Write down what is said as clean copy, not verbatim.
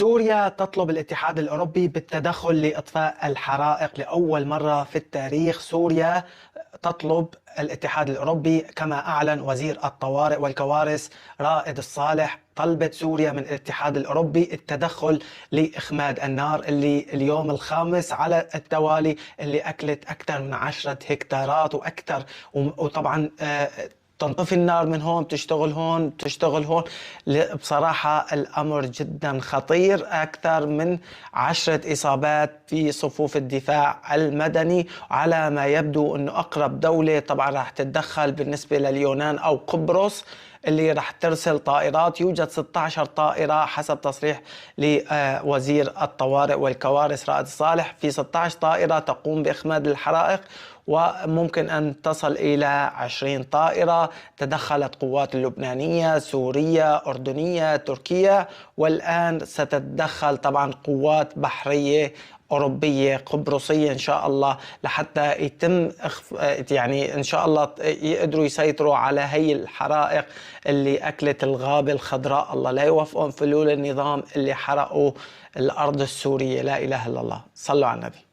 سوريا تطلب الاتحاد الأوروبي بالتدخل لإطفاء الحرائق. لأول مرة في التاريخ سوريا تطلب الاتحاد الأوروبي، كما أعلن وزير الطوارئ والكوارث رائد الصالح. طلبت سوريا من الاتحاد الأوروبي التدخل لإخماد النار اللي اليوم الخامس على التوالي اللي أكلت أكثر من 10 هكتارات وأكثر. وطبعا تنطفي النار من هون، تشتغل هون، تشتغل هون. بصراحة الأمر جدا خطير. أكثر من 10 إصابات في صفوف الدفاع المدني. على ما يبدو أنه أقرب دولة طبعا راح تتدخل بالنسبة لليونان أو قبرص اللي راح ترسل طائرات. يوجد 16 طائرة حسب تصريح لوزير الطوارئ والكوارث رائد الصالح. في 16 طائرة تقوم بإخماد الحرائق، وممكن أن تصل إلى 20 طائرة. تدخلت قوات اللبنانية، سورية، أردنية، تركيا، والآن ستتدخل طبعا قوات بحرية أوروبية قبرصية إن شاء الله، لحتى يتم يعني إن شاء الله يقدروا يسيطروا على هي الحرائق اللي أكلت الغابة الخضراء. الله لا يوفقهم فلول النظام اللي حرقوا الأرض السورية. لا إله إلا الله. صلوا على النبي.